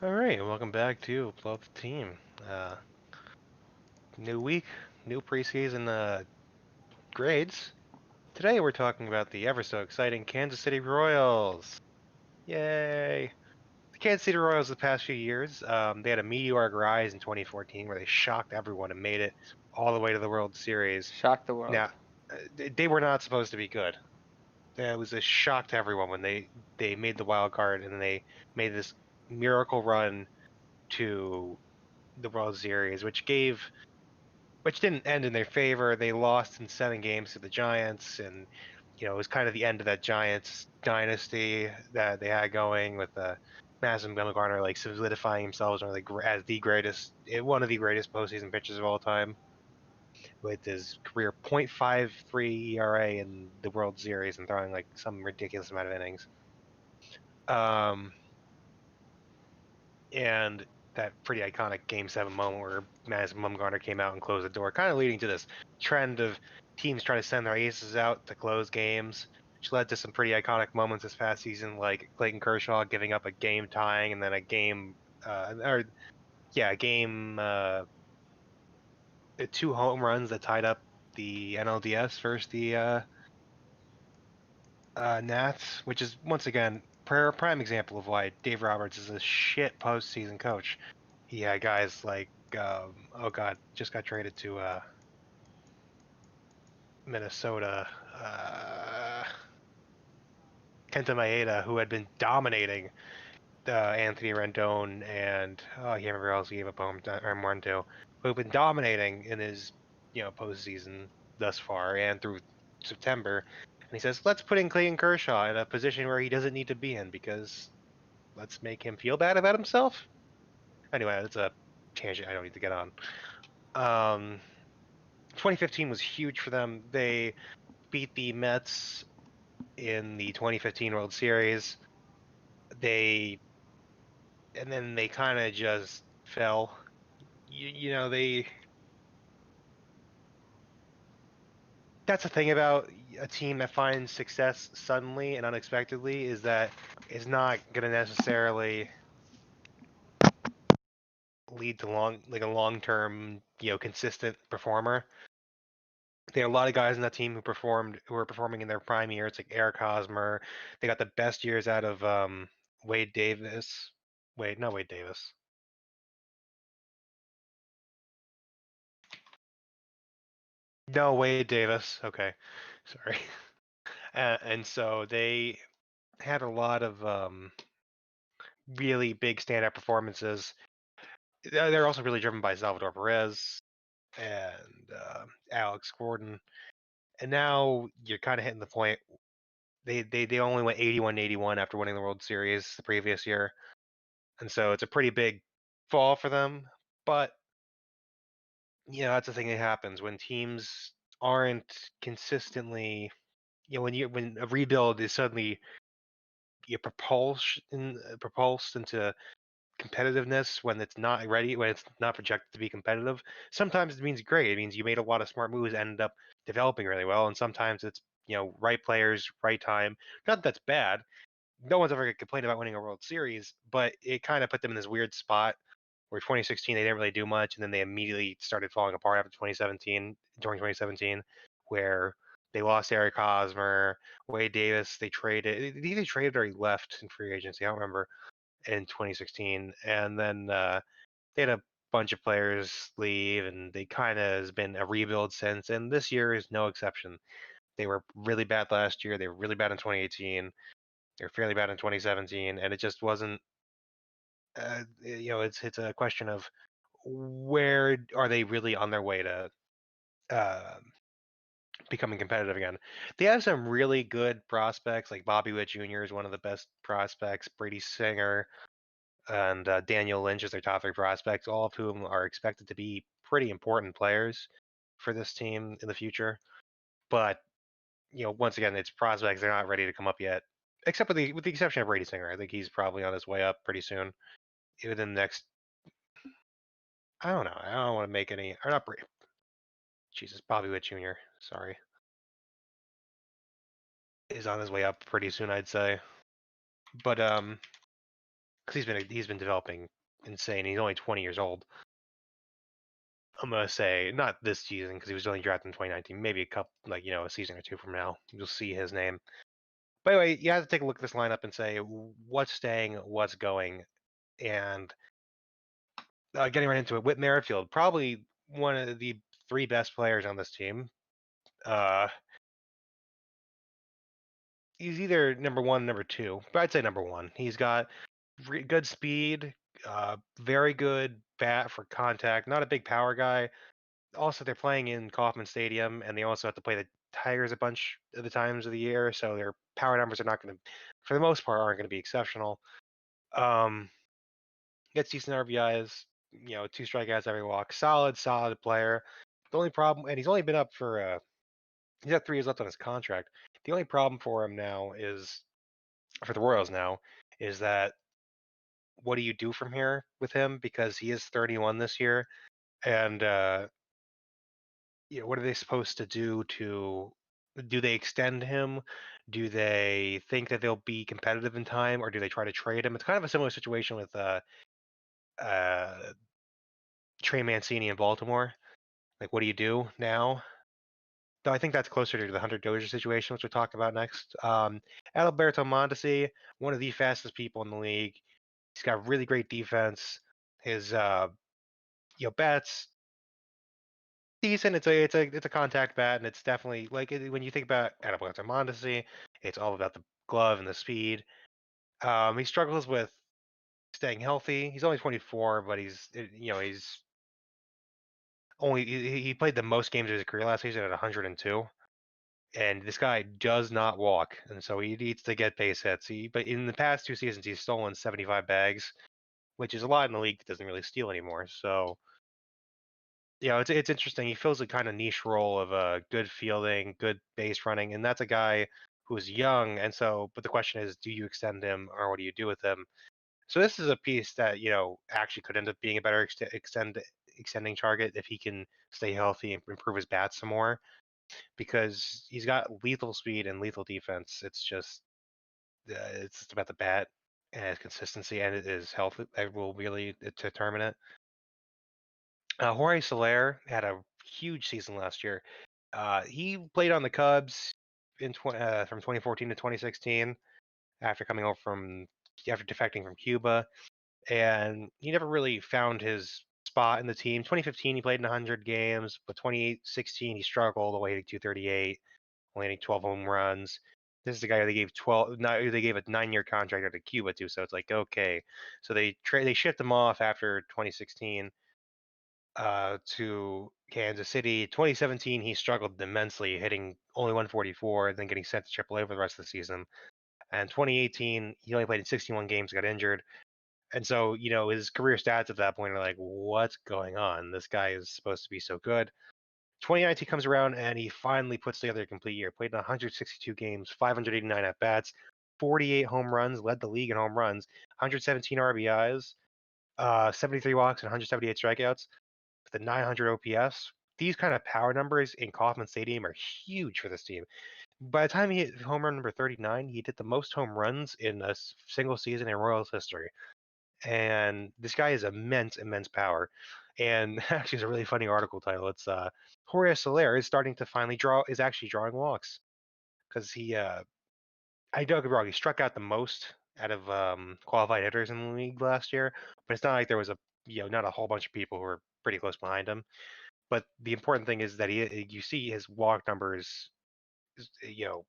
All right, welcome back to Blow Up the Team. Uh, New week, new preseason grades. Today we're talking about the ever so exciting Kansas City Royals. Yay! The Kansas City Royals the past few years, they had a meteoric rise in 2014 where they shocked everyone and made it all the way to the World Series. Shock the world. Now, they were not supposed to be good. It was a shock to everyone when they made the wild card and then they made this miracle run to the World Series, which didn't end in their favor. They lost in 7 games to the Giants, and it was kind of the end of that Giants dynasty that they had going with Madison Bumgarner like solidifying himself as one of the greatest postseason pitchers of all time, with his career .53 ERA in the World Series and throwing like some ridiculous amount of innings. And that pretty iconic Game 7 moment where Madison Bumgarner came out and closed the door, kind of leading to this trend of teams trying to send their aces out to close games, which led to some pretty iconic moments this past season, like Clayton Kershaw giving up a game tying and then a game, two home runs that tied up the NLDS versus the Nats, which is once again prime example of why Dave Roberts is a shit postseason coach. He had guys like oh god, just got traded to Minnesota, Kenta Maeda, who had been dominating Anthony Rendon and I can't remember who else he gave up home run to, who have been dominating in his postseason thus far and through September. And he says, let's put in Clayton Kershaw in a position where he doesn't need to be in because let's make him feel bad about himself. Anyway, that's a tangent I don't need to get on. 2015 was huge for them. They beat the Mets in the 2015 World Series. And then they kind of just fell. They. That's the thing about a team that finds success suddenly and unexpectedly is that it's not going to necessarily lead to a long-term, consistent performer. There are a lot of guys in that team who are performing in their prime years, like Eric Hosmer. They got the best years out of Wade Davis. Wait, not Wade Davis. No, Wade Davis. Okay, sorry. And so they had a lot of really big standout performances. They're also really driven by Salvador Perez and Alex Gordon. And now you're kind of hitting the point. They only went 81-81 after winning the World Series the previous year, and so it's a pretty big fall for them. But that's the thing that happens when teams aren't consistently. When a rebuild is suddenly propulsed into competitiveness when it's not ready, when it's not projected to be competitive. Sometimes it means great. It means you made a lot of smart moves, ended up developing really well, and sometimes it's right players, right time. Not that that's bad. No one's ever going to complain about winning a World Series, but it kind of put them in this weird spot where 2016 they didn't really do much, and then they immediately started falling apart after 2017. During 2017, where they lost Eric Hosmer, Wade Davis. They traded. They either traded or he left in free agency. I don't remember in 2016, and then they had a bunch of players leave, and they kind of has been a rebuild since. And this year is no exception. They were really bad last year. They were really bad in 2018. They were fairly bad in 2017, and it just wasn't. It's a question of where are they really on their way to uh, becoming competitive again. They have some really good prospects, like Bobby Witt Jr. is one of the best prospects. Brady Singer, and Daniel Lynch is their top 3 prospects, all of whom are expected to be pretty important players for this team in the future. But once again, it's prospects; they're not ready to come up yet, except with the exception of Brady Singer. I think he's probably on his way up pretty soon, within the next. I don't know. I don't want to make any. Or not Brady. Jesus, Bobby Witt Jr. Sorry, is on his way up pretty soon, I'd say. But because he's been developing insane. He's only 20 years old. I'm gonna say not this season because he was only drafted in 2019. Maybe a couple, like a season or two from now, you'll see his name. But anyway, you have to take a look at this lineup and say what's staying, what's going, and getting right into it. Whit Merrifield, probably one of the three best players on this team. Uh, he's either number one, number two, but I'd say number one. He's got good speed, very good bat for contact. Not a big power guy. Also, they're playing in Kauffman Stadium, and they also have to play the Tigers a bunch of the times of the year, so their power numbers are not going to, for the most part, aren't going to be exceptional. Um, Gets decent RBIs, two strikeouts every walk. Solid player. The only problem, and he's only been up for, he's got 3 years left on his contract. The only problem for him now is, for the Royals now, is that what do you do from here with him? Because he is 31 this year, and what are they supposed to do to? Do they extend him? Do they think that they'll be competitive in time, or do they try to trade him? It's kind of a similar situation with uh, Trey Mancini in Baltimore. Like, what do you do now? Though I think that's closer to the Hunter Dozier situation, which we'll talk about next. Adalberto Mondesi, one of the fastest people in the league. He's got really great defense. His bats decent. It's a contact bat, and it's definitely like when you think about Adalberto Mondesi, it's all about the glove and the speed. He struggles with staying healthy. He's only 24, but he's only he played the most games of his career last season at 102. And this guy does not walk, and so he needs to get base hits. But in the past 2 seasons, he's stolen 75 bags, which is a lot in the league that doesn't really steal anymore. So, it's interesting. He fills a kind of niche role of good fielding, good base running, and that's a guy who's young. And so, but the question is, do you extend him, or what do you do with him? So this is a piece that actually could end up being a better extending target if he can stay healthy and improve his bat some more, because he's got lethal speed and lethal defense. It's just about the bat and his consistency and his health that will really determine it. Jorge Soler had a huge season last year. He played on the Cubs from 2014 to 2016 after coming over after defecting from Cuba, and he never really found his spot in the team. 2015 he played in 100 games, but 2016 he struggled, away to 238, only hitting 12 home runs. This is the guy they gave 12. Not they gave a 9-year contract out to Cuba too. So it's like, okay, so they shipped him off after 2016 to Kansas City. 2017 he struggled immensely, hitting only 144, then getting sent to AAA for the rest of the season. And 2018 he only played in 61 games, got injured. And so, his career stats at that point are like, what's going on? This guy is supposed to be so good. 2019 comes around and he finally puts together a complete year. Played in 162 games, 589 at bats, 48 home runs, led the league in home runs, 117 RBIs, 73 walks, and 178 strikeouts with a 900 OPS. These kind of power numbers in Kauffman Stadium are huge for this team. By the time he hit home run number 39, he hit the most home runs in a single season in Royals history. And this guy is immense power. And actually, it's a really funny article title. It's Jorge Soler is starting to finally is actually drawing walks, because I don't get me wrong, he struck out the most out of qualified hitters in the league last year, but it's not like there was not a whole bunch of people who were pretty close behind him. But the important thing is that you see his walk numbers, you know,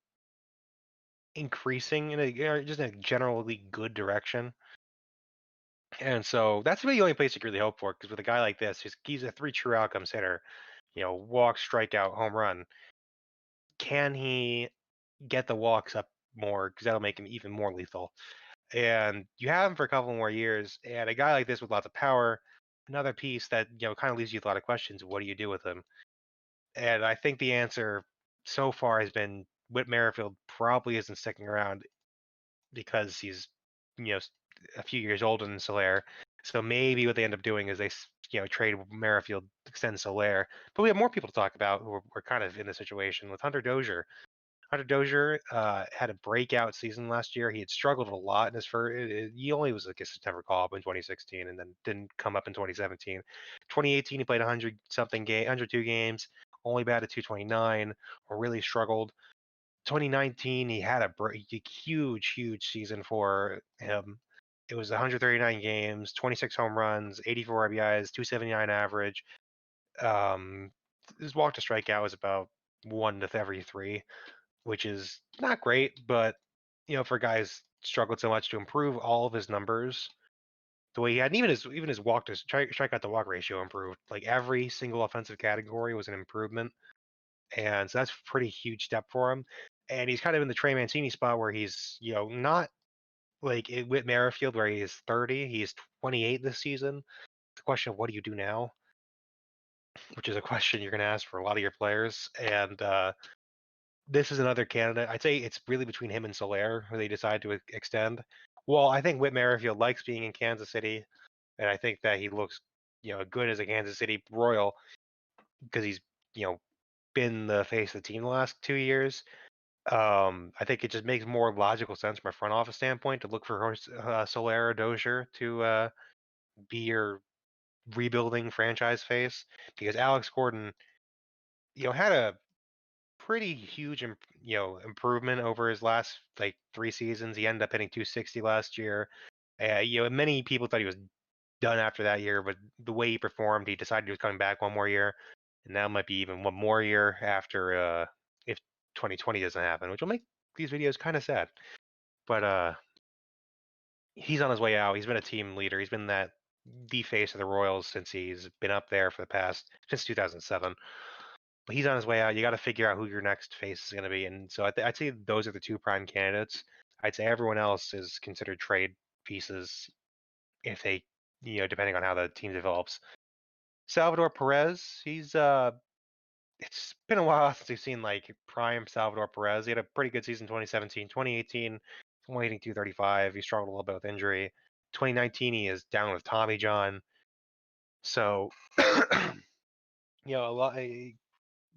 increasing in just in a generally good direction. And so that's really the only place you can really hope for, because with a guy like this, he's a 3 true outcomes hitter, walk, strikeout, home run. Can he get the walks up more? Because that'll make him even more lethal. And you have him for a couple more years, and a guy like this with lots of power, another piece that kind of leaves you with a lot of questions. What do you do with him? And I think the answer so far has been Whit Merrifield probably isn't sticking around, because he's a few years older than Soler. So maybe what they end up doing is they trade Merrifield, extend Soler. But we have more people to talk about who are kind of in the situation with Hunter Dozier. Hunter Dozier had a breakout season last year. He had struggled a lot in his first. He only was like a September call-up in 2016, and then didn't come up in 2017. 2018, he played 100 something game, 102 games, only batted 229, or really struggled. 2019, he had a huge season for him. It was 139 games, 26 home runs, 84 RBIs, 279 average. His walk to strikeout was about one to every three, which is not great, but for guys struggled so much to improve all of his numbers the way he had, and even his walk to strikeout to walk ratio improved. Like every single offensive category was an improvement, and so that's a pretty huge step for him. And he's kind of in the Trey Mancini spot where he's not like Whit Merrifield where he is 30. He's 28 this season. The question of what do you do now, which is a question you're going to ask for a lot of your players, and this is another candidate. I'd say it's really between him and Soler who they decide to extend. Well, I think Whit Merrifield likes being in Kansas City, and I think that he looks, good as a Kansas City Royal because he's, been the face of the team the last 2 years. I think it just makes more logical sense from a front office standpoint to look for Soler or Dozier to be your rebuilding franchise face because Alex Gordon, had a pretty huge, improvement over his last like 3 seasons. He ended up hitting 260 last year. Many people thought he was done after that year, but the way he performed, he decided he was coming back one more year, and now might be even one more year after if 2020 doesn't happen, which will make these videos kind of sad. But he's on his way out. He's been a team leader. He's been the face of the Royals since he's been up there for the past since 2007. But he's on his way out. You got to figure out who your next face is going to be, and so I'd say those are the two prime candidates. I'd say everyone else is considered trade pieces if they, depending on how the team develops. Salvador Perez, he's it's been a while since we've seen like prime Salvador Perez. He had a pretty good season 2017, 2018, only hitting 235. He struggled a little bit with injury. 2019, he is down with Tommy John. So, a lot.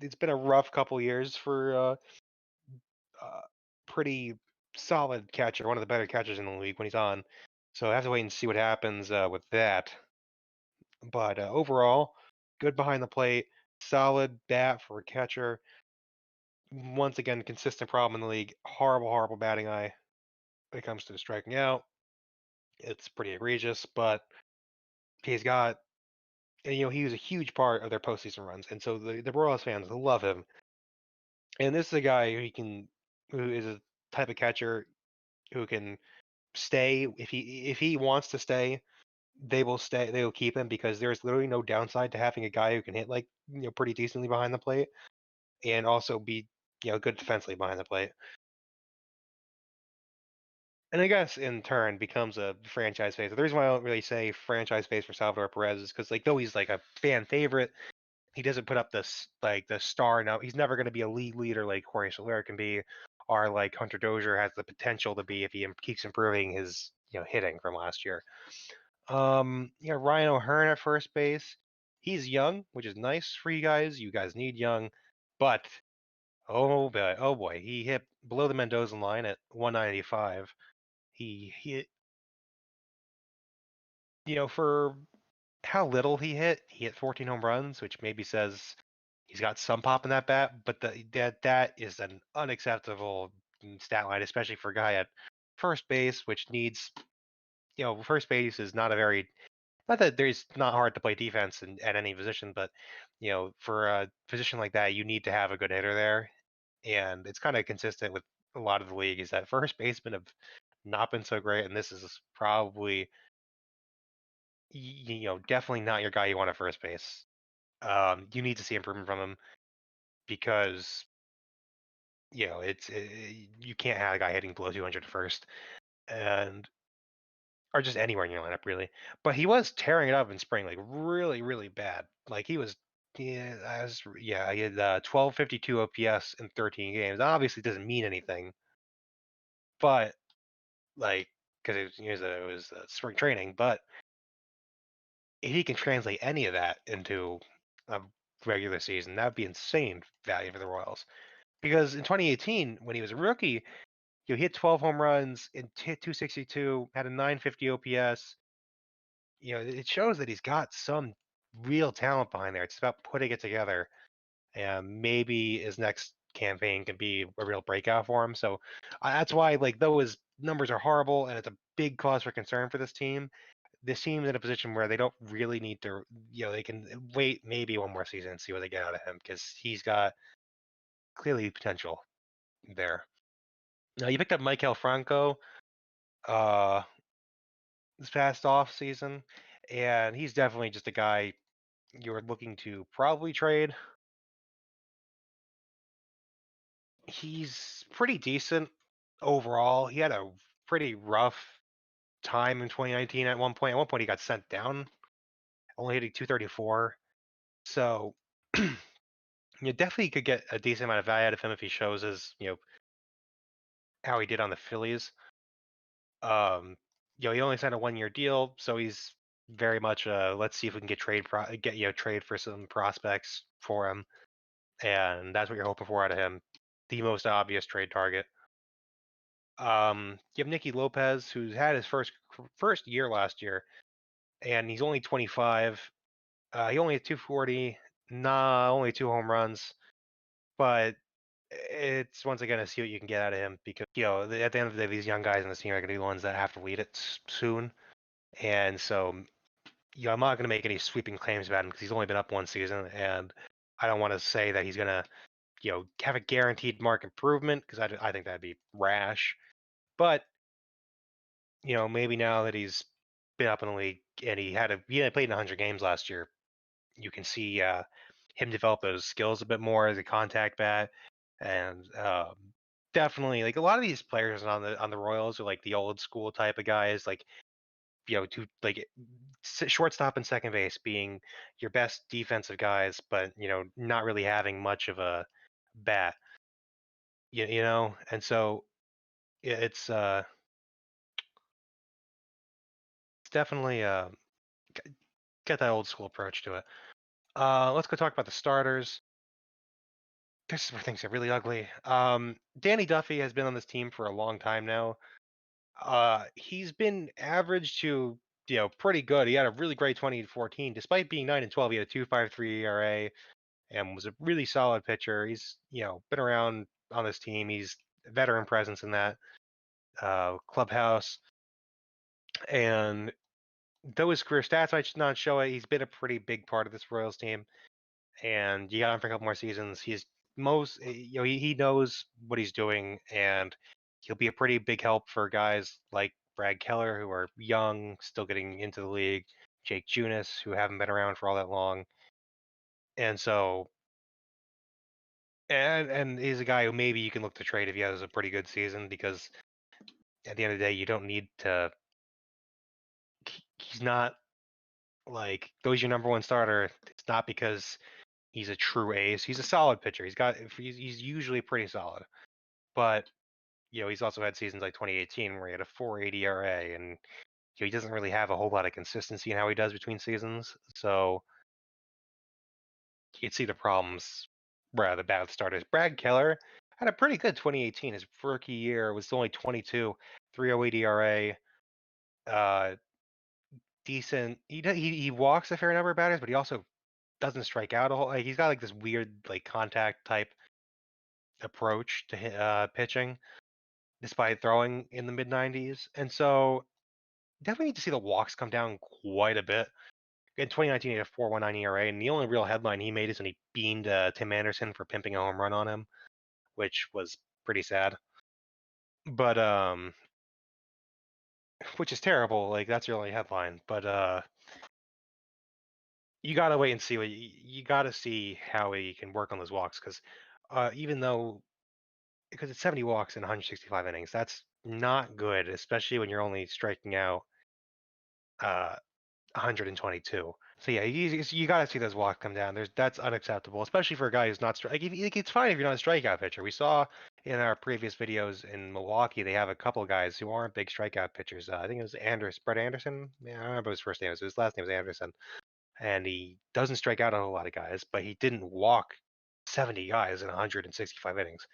It's been a rough couple years for pretty solid catcher, one of the better catchers in the league when he's on. So I have to wait and see what happens with that. But overall, good behind the plate, solid bat for a catcher. Once again, consistent problem in the league. Horrible batting eye when it comes to striking out. It's pretty egregious, but he's got, and, he was a huge part of their postseason runs, and so the Royals fans love him. And this is a guy who is a type of catcher who can stay if he wants to stay. They will stay. They will keep him because there's literally no downside to having a guy who can hit like pretty decently behind the plate and also be good defensively behind the plate. And I guess in turn becomes a franchise face. The reason why I don't really say franchise face for Salvador Perez is because though he's like a fan favorite, he doesn't put up this like the star. Now he's never going to be a league leader like Jorge Soler can be, or like Hunter Dozier has the potential to be if he keeps improving his hitting from last year. Ryan O'Hearn at first base. He's young, which is nice for you guys. You guys need young, but oh boy, he hit below the Mendoza line at 195. He for how little he hit 14 home runs, which maybe says he's got some pop in that bat, but that is an unacceptable stat line, especially for a guy at first base, which needs, first base is not a very, not that there's not hard to play defense at any position, but for a position like that, you need to have a good hitter there, and it's kind of consistent with a lot of the league is that first basemen have not been so great, and this is probably definitely not your guy you want at first base. You need to see improvement from him because you can't have a guy hitting below 200 first, and or just anywhere in your lineup really. But he was tearing it up in spring, like really bad. Like he was, he had 1252 OPS in 13 games. That obviously doesn't mean anything, but like because it was spring training, but if he can translate any of that into a regular season, that would be insane value for the Royals. because in 2018 when he was a rookie, he hit 12 home runs and hit 262, had a 950 OPS. It shows that he's got some real talent behind there. It's about putting it together, and maybe his next campaign can be a real breakout for him. So that's why, like, though his numbers are horrible and it's a big cause for concern for this team's in a position where they don't really need to, they can wait maybe one more season and see what they get out of him because he's got clearly potential there. Now, you picked up Michael Franco uh, this past off season, and he's definitely just a guy you're looking to probably trade. He's pretty decent overall. He had a pretty rough time in 2019 at one point. At one point, he got sent down, only hitting 234. So you definitely could get a decent amount of value out of him if he shows his, how he did on the Phillies. He only signed a 1-year deal, so he's very much let's see if we can trade for some prospects for him, and that's what you're hoping for out of him. The most obvious trade target. You have Nicky Lopez, who's had his first year last year, and he's only 25. He only had 240, only 2 home runs, but it's once again to see what you can get out of him because at the end of the day, these young guys in this team are going to be the ones that have to lead it soon, and so I'm not going to make any sweeping claims about him because he's only been up one season, and I don't want to say that he's going to have a guaranteed mark improvement because I think that'd be rash, but maybe now that he's been up in the league and he had played in 100 games last year, you can see him develop those skills a bit more as a contact bat, and definitely like a lot of these players on the Royals are like the old school type of guys, like to like shortstop and second base being your best defensive guys, but not really having much of a bat, and so it's definitely got that old school approach to it. Let's go talk about the starters. This is where things get really ugly. Danny Duffy has been on this team for a long time now. He's been average to pretty good. He had a really great 2014, despite being 9-12. He had a 2.53 ERA and was a really solid pitcher. He's been around on this team. He's a veteran presence in that clubhouse, and though his career stats might not show it, he's been a pretty big part of this Royals team. And you got him for a couple more seasons. He knows what he's doing, and he'll be a pretty big help for guys like Brad Keller, who are young, still getting into the league, Jake Junis, who haven't been around for all that long, and so and he's a guy who maybe you can look to trade if he has a pretty good season, because at the end of the day, you don't need to. He's not like though he's your number one starter. It's not because he's a true ace. He's a solid pitcher. He's usually pretty solid, but he's also had seasons like 2018 where he had a 4.80 ERA, and he doesn't really have a whole lot of consistency in how he does between seasons. So you can see the problems where the bad starters. Brad Keller had a pretty good 2018. His rookie year was only 22, 3.08 ERA. Decent. He walks a fair number of batters, but he also doesn't strike out a whole. Like, he's got like this weird like contact type approach to pitching, despite throwing in the mid 90s. And so definitely need to see the walks come down quite a bit. In 2019, he had a 4.19 ERA, and the only real headline he made is when he beamed Tim Anderson for pimping a home run on him, which was pretty sad. But which is terrible. Like, that's your only headline. But you gotta wait and see you gotta see how he can work on those walks, because even though because it's 70 walks in 165 innings, that's not good, especially when you're only striking out 122. So yeah, you got to see those walks come down. That's unacceptable, especially for a guy who's not like, it's fine if you're not a strikeout pitcher. We saw in our previous videos in Milwaukee they have a couple guys who aren't big strikeout pitchers. I think it was Brett Anderson. Yeah, I don't remember his first name. His last name was Anderson, and he doesn't strike out a whole lot of guys, but he didn't walk 70 guys in 165 innings.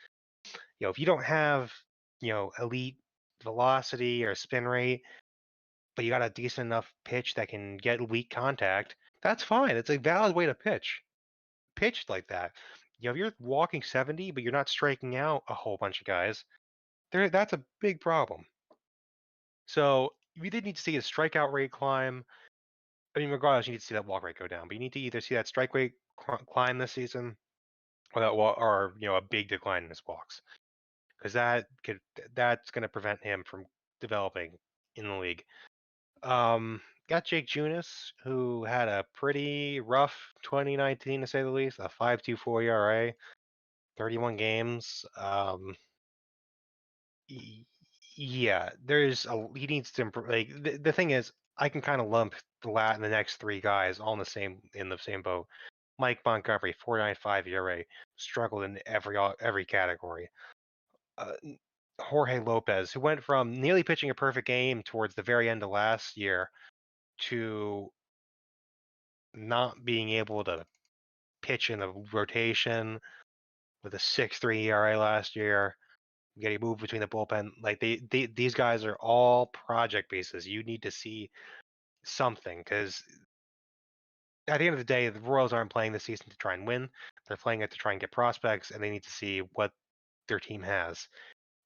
If you don't have, elite velocity or spin rate, but you got a decent enough pitch that can get weak contact, that's fine. It's a valid way to pitch. Pitch like that. If you're walking 70, but you're not striking out a whole bunch of guys, that's a big problem. So we did need to see a strikeout rate climb. I mean, regardless, you need to see that walk rate go down. But you need to either see that strike rate climb this season, or or a big decline in his walks, because that's going to prevent him from developing in the league. Got Jake Junis, who had a pretty rough 2019 to say the least, a 5.24 ERA, 31 games. Yeah, he needs to improve. Like the thing is, I can kind of lump the next three guys all in the same boat. Mike Montgomery, 4.95 ERA, struggled in every category. Uh, Jorge Lopez, who went from nearly pitching a perfect game towards the very end of last year to not being able to pitch in the rotation with a 6.3 ERA last year, getting moved between the bullpen. Like these guys are all project bases. You need to see something, because at the end of the day, the Royals aren't playing this season to try and win. They're playing it to try and get prospects, and they need to see what their team has.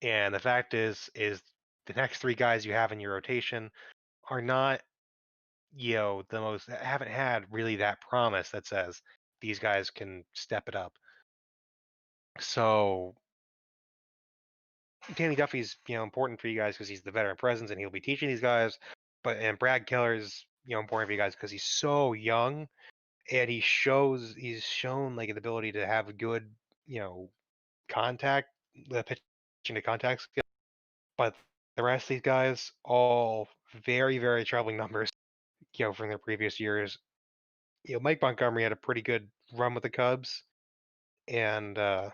And the fact is the next three guys you have in your rotation are not, haven't had really that promise that says these guys can step it up. So Danny Duffy's, important for you guys because he's the veteran presence and he'll be teaching these guys. And Brad Keller's, important for you guys because he's so young and he's shown like an ability to have good, contact, the pitching to contact skill. But the rest of these guys, all very, very troubling numbers, from their previous years. Mike Montgomery had a pretty good run with the Cubs, and yeah,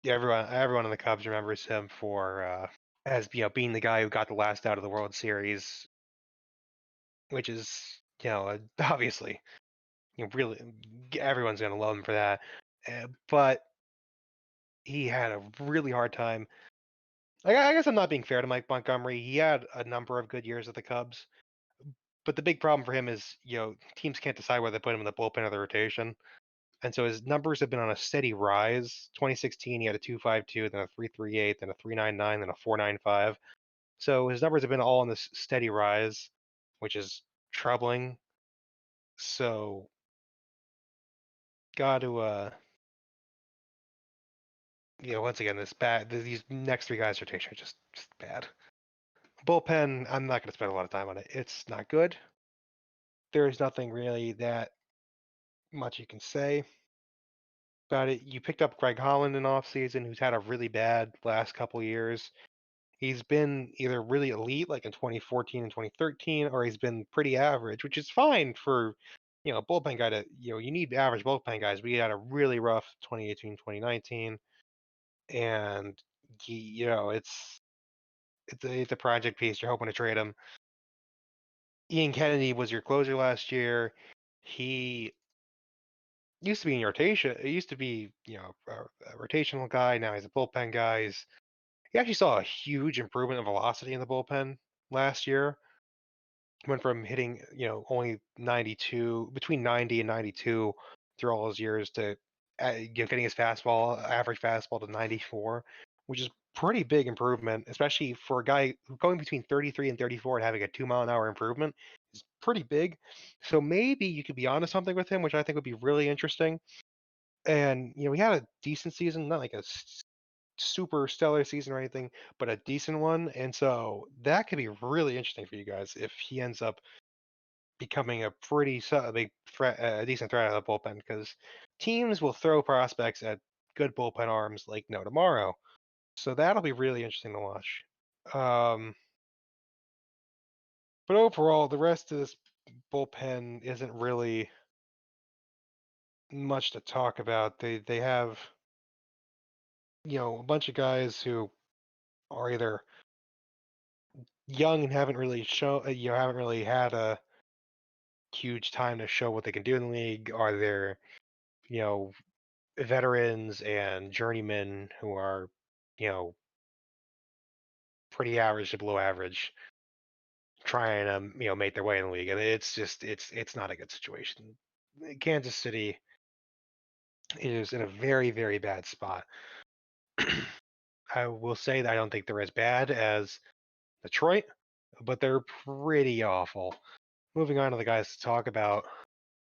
everyone in the Cubs remembers him for as being the guy who got the last out of the World Series, which is obviously really everyone's gonna love him for that. But he had a really hard time. I guess I'm not being fair to Mike Montgomery. He had a number of good years with the Cubs, but the big problem for him is teams can't decide whether they put him in the bullpen or the rotation. And so his numbers have been on a steady rise. 2016, he had a 2.52, then a 3.38, then a 3.99, then a 4.95. So his numbers have been all on this steady rise, which is troubling. So got to once again, these next three guys rotation are just bad. Bullpen, I'm not going to spend a lot of time on it. It's not good. There's nothing really that much you can say about it. You picked up Greg Holland in offseason, who's had a really bad last couple years. He's been either really elite, like in 2014 and 2013, or he's been pretty average, which is fine for, a bullpen guy to, you need average bullpen guys. We had a really rough 2018, 2019, and it's a project piece. You're hoping to trade him. Ian Kennedy was your closer last year. He used to be in rotation. He used to be, a rotational guy. Now he's a bullpen guy. He actually saw a huge improvement in velocity in the bullpen last year. Went from hitting, only 92, between 90 and 92 through all those years to, getting his average fastball to 94, which is pretty big improvement, especially for a guy going between 33 and 34 and having a 2 mile an hour improvement is pretty big. So maybe you could be onto something with him, which I think would be really interesting. And, he had a decent season, not like a super stellar season or anything, but a decent one. And so that could be really interesting for you guys if he ends up becoming a big threat, a decent threat out of the bullpen, because teams will throw prospects at good bullpen arms like no tomorrow. So that'll be really interesting to watch. But overall, the rest of this bullpen isn't really much to talk about. They have a bunch of guys who are either young and haven't really haven't really had a huge time to show what they can do in the league. Are there veterans and journeymen who are, you know, pretty average to below average, trying to, make their way in the league, and it's just it's not a good situation. Kansas City is in a very, very bad spot. I will say that I don't think they're as bad as Detroit, but they're pretty awful. Moving on to the guys to talk about,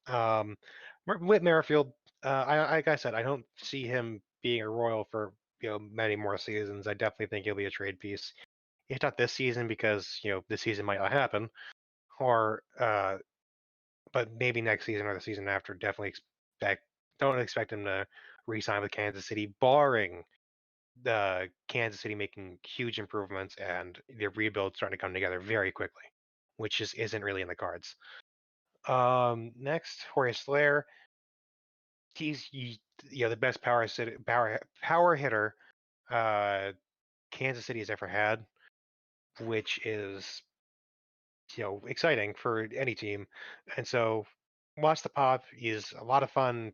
um, Whit Merrifield. Like I said, I don't see him being a Royal for many more seasons. I definitely think he'll be a trade piece. If not this season, because this season might not happen, or but maybe next season or the season after. Definitely don't expect him to re-sign with Kansas City, barring the Kansas City making huge improvements and the rebuild starting to come together very quickly, which just isn't really in the cards. Next, Jorge Soler. He's the best power hitter Kansas City has ever had, which is exciting for any team. And so watch the pop. He's a lot of fun.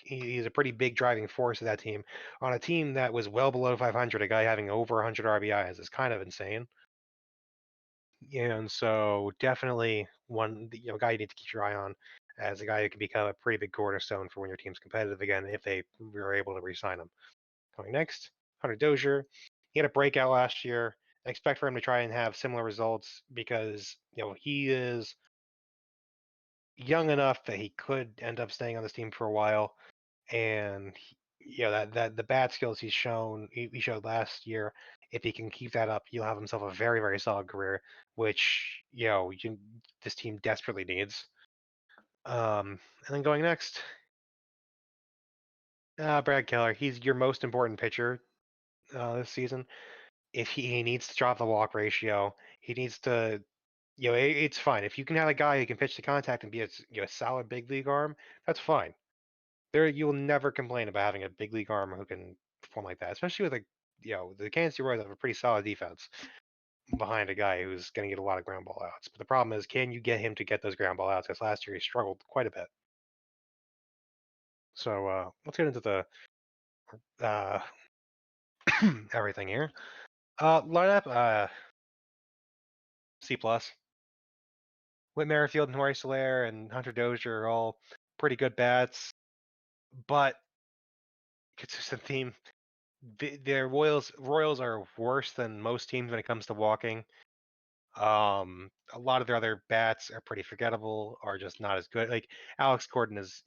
He's a pretty big driving force of that team. On a team that was well below 500, a guy having over 100 RBIs is kind of insane. And so definitely one guy you need to keep your eye on as a guy who can become a pretty big cornerstone for when your team's competitive again if they were able to re-sign him. Coming next, Hunter Dozier. He had a breakout last year. I expect for him to try and have similar results because he is young enough that he could end up staying on this team for a while, and that the bat skills he showed last year. If he can keep that up, he'll have himself a very, very solid career, which this team desperately needs. And then going next, Brad Keller. He's your most important pitcher this season. If he needs to drop the walk ratio, he needs to. It's fine if you can have a guy who can pitch to contact and be a solid big league arm. That's fine. You'll never complain about having a big league arm who can perform like that, especially with the Kansas City Royals have a pretty solid defense behind a guy who's going to get a lot of ground ball outs. But the problem is, can you get him to get those ground ball outs? Because last year he struggled quite a bit. So let's get into the uh, everything here. Lineup C plus. Whit Merrifield and Jorge Soler and Hunter Dozier are all pretty good bats, but consistent theme. Their Royals are worse than most teams when it comes to walking. A lot of their other bats are pretty forgettable or just not as good. Like Alex Gordon is,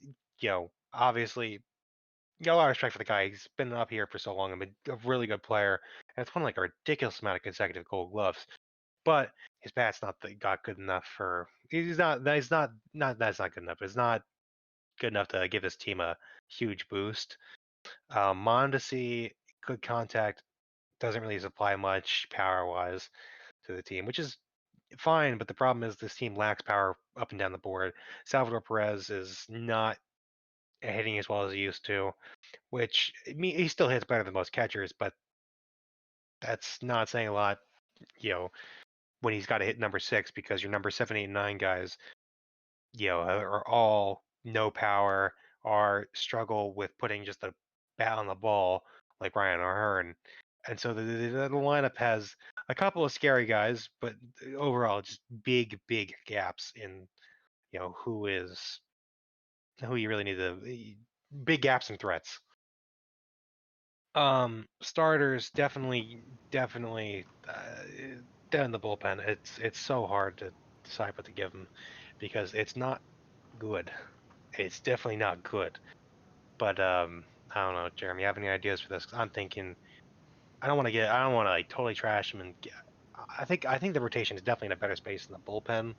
obviously got a lot of respect for the guy. He's been up here for so long and been a really good player. And it's won like a ridiculous amount of consecutive Gold Gloves. But his bat's not good enough for. He's not. That's not good enough. It's not good enough to give this team a huge boost. Mondesi, good contact, doesn't really supply much power-wise to the team, which is fine, but the problem is this team lacks power up and down the board. Salvador Perez is not hitting as well as he used to, which he still hits better than most catchers, but that's not saying a lot, when he's got to hit number 6 because your number 7, 8, and 9 guys, are all no power or struggle with putting just a bat on the ball like Ryan O'Hearn. And so the lineup has a couple of scary guys, but overall just big, big gaps in who you really need to big gaps and threats. Starters definitely down in the bullpen. It's so hard to decide what to give them because it's not good. It's definitely not good. But I don't know, Jeremy. You have any ideas for this? 'Cause I'm thinking I don't want to like totally trash him I think the rotation is definitely in a better space than the bullpen.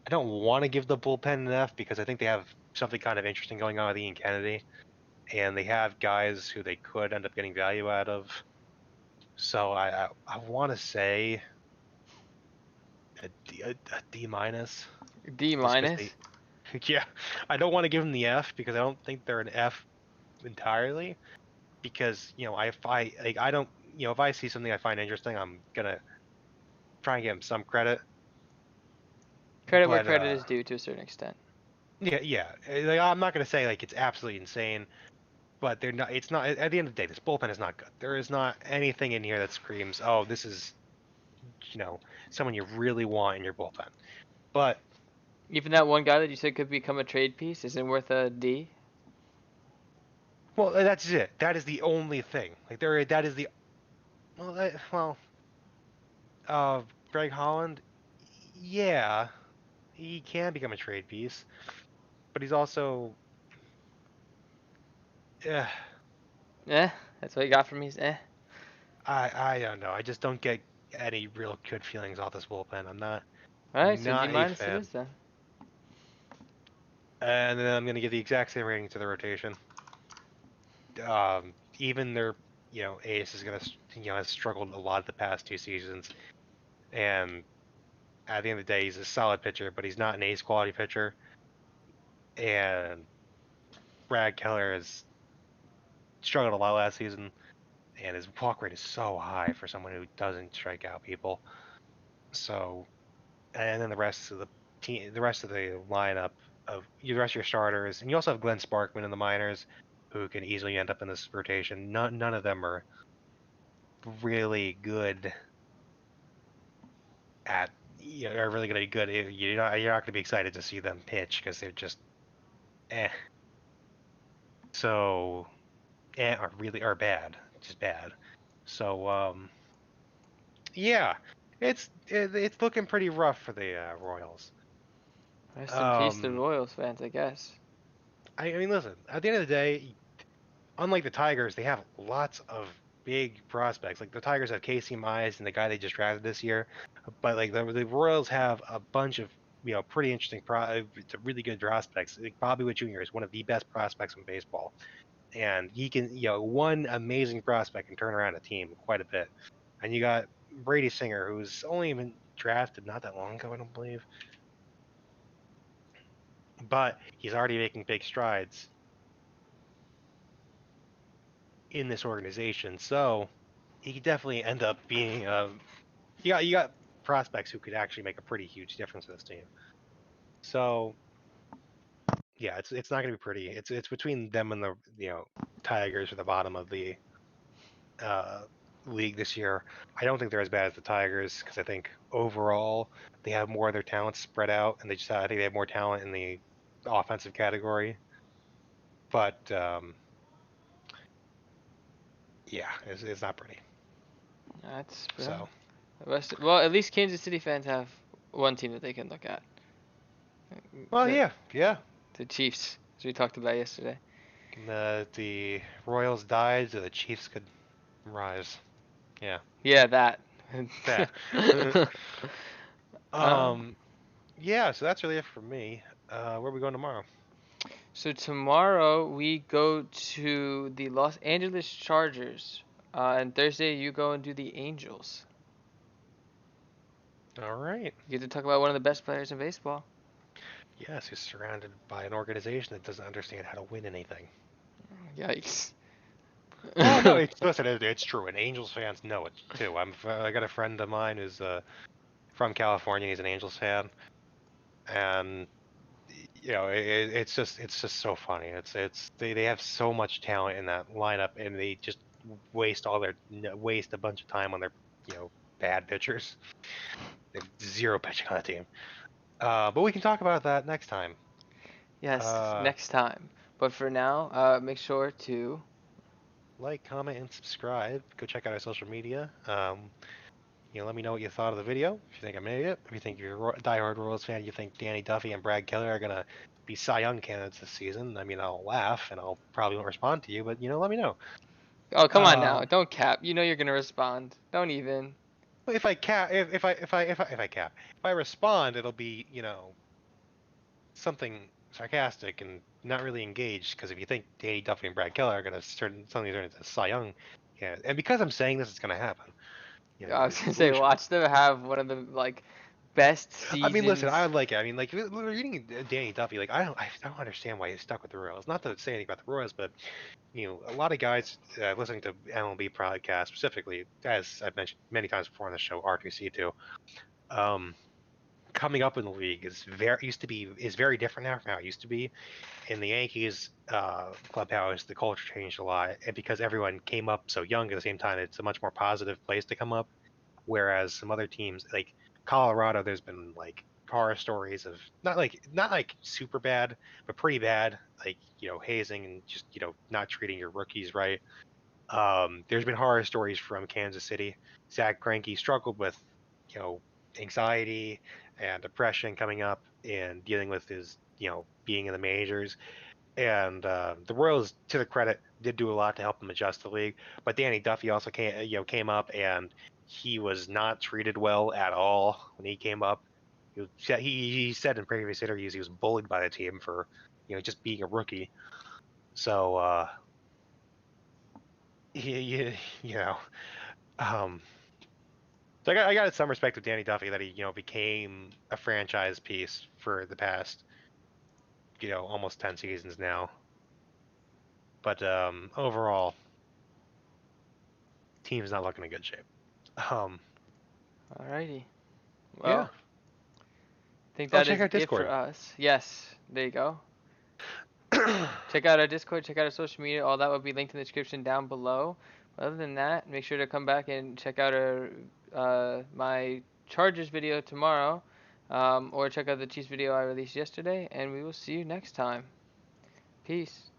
I don't want to give the bullpen an F because I think they have something kind of interesting going on with Ian Kennedy, and they have guys who they could end up getting value out of. So I want to say a D minus. D Just because minus. yeah, I don't want to give them the F because I don't think they're an F entirely. Because I don't if I see something I find interesting, I'm gonna try and give them some credit. Credit where But credit is due to a certain extent. Yeah. Like, I'm not gonna say like it's absolutely insane, but they're not. It's not. At the end of the day, this bullpen is not good. There is not anything in here that screams, "Oh, this is someone you really want in your bullpen." But Even that one guy that you said could become a trade piece isn't worth a D. well, that's it. That is the only thing. Like there, that is the well. Greg Holland, yeah, he can become a trade piece, but he's also, eh, Eh, that's what you got from me. Is eh. I don't know. I just don't get any real good feelings off this bullpen. I'm All right, so D not a minus it fan. is then. And then I'm gonna give the exact same rating to the rotation. Even their ace is gonna has struggled a lot the past 2 seasons, and at the end of the day, he's a solid pitcher, but he's not an ace quality pitcher. And Brad Keller has struggled a lot last season, and his walk rate is so high for someone who doesn't strike out people. So, and then the rest of the team, the rest of the lineup of the rest of your starters, and you also have Glenn Sparkman in the minors, who can easily end up in this rotation. None of them are really good at are really going to be good. You're not going to be excited to see them pitch because they're just eh. So are bad, just bad. So yeah, it's looking pretty rough for the Royals. Rest in peace to Um, Royals fans, I guess. I mean, listen. At the end of the day, unlike the Tigers, they have lots of big prospects. Like the Tigers have Casey Mize and the guy they just drafted this year, but like the Royals have a bunch of pretty interesting really good prospects. Like Bobby Witt Jr. is one of the best prospects in baseball, and he can one amazing prospect can turn around a team quite a bit. And you got Brady Singer, who's only been drafted not that long ago, I don't believe, but he's already making big strides in this organization. So he could definitely end up being you got prospects who could actually make a pretty huge difference in this team. So yeah, it's not going to be pretty. It's between them and the Tigers at the bottom of the uh, league this year. I don't think they're as bad as the Tigers because I think overall they have more of their talents spread out, and I think they have more talent in the offensive category. But yeah, it's not pretty. That's So well. At least Kansas City fans have one team that they can look at. well, The yeah. the Chiefs, as we talked about yesterday. The Royals died so the Chiefs could rise. Yeah, Yeah, that. that. um, um, yeah. So that's really it for me. Where are we going tomorrow? so tomorrow we go to the Los Angeles Chargers, and Thursday you go and do the Angels. All right. You get to talk about one of the best players in baseball. Yes, he's surrounded by an organization that doesn't understand how to win anything. Yikes. Well, no, listen, it's true, and Angels fans know it too. I got a friend of mine who's from California. He's an Angels fan, and it's just so funny. They have so much talent in that lineup, and they just waste a bunch of time on their bad pitchers. They have zero pitching on the team. But we can talk about that next time. Yes, Uh, next time. But for now, make sure to. like, comment, and subscribe. Go check out our social media. Let me know what you thought of the video. If you think I made it, if you think you're a diehard Royals fan, you think Danny Duffy and Brad Keller are gonna be Cy Young candidates this season. I mean, I'll laugh and I'll probably won't respond to you, but let me know. Oh, come on now. Um, Don't cap. You know you're gonna respond. Don't even. if I cap, if I cap, if I respond, it'll be something sarcastic and not really engaged. Because if you think Danny Duffy and Brad Keller are gonna suddenly turn into Cy Young, yeah, and because I'm saying this, it's gonna happen. I was gonna say, Believe me. watch them have one of the best I mean, listen, I seasons. would like it. I mean, like reading Danny Duffy, like I don't understand why he's stuck with the Royals. Not to say anything about the Royals, but a lot of guys listening to MLB podcasts specifically, as I've mentioned many times before on the show, R2C2, um, coming up in the league is very different now from how it used to be. In the Yankees clubhouse, the culture changed a lot, and because everyone came up so young at the same time, it's a much more positive place to come up. Whereas some other teams like Colorado, there's been like horror stories of not like super bad, but pretty bad, like hazing and just not treating your rookies right. There's been horror stories from Kansas City. Zach Greinke struggled with anxiety and depression coming up and dealing with his being in the majors. And the Royals, to the credit, did do a lot to help him adjust the league. But Danny Duffy also came up, and he was not treated well at all when he came up. He said in previous interviews he was bullied by the team for just being a rookie. So he, you know um, so I got some respect with Danny Duffy that he became a franchise piece for the past almost 10 seasons now. But overall, team's not looking in good shape. Um, Alrighty. yeah. Well, I think Oh, that check is out it for Discord. us. Yes, there you go. Check out our Discord, check out our social media. All that will be linked in the description down below. Other than that, make sure to come back and check out our my Chargers video tomorrow, or check out the Chiefs video I released yesterday. And we will see you next time. Peace.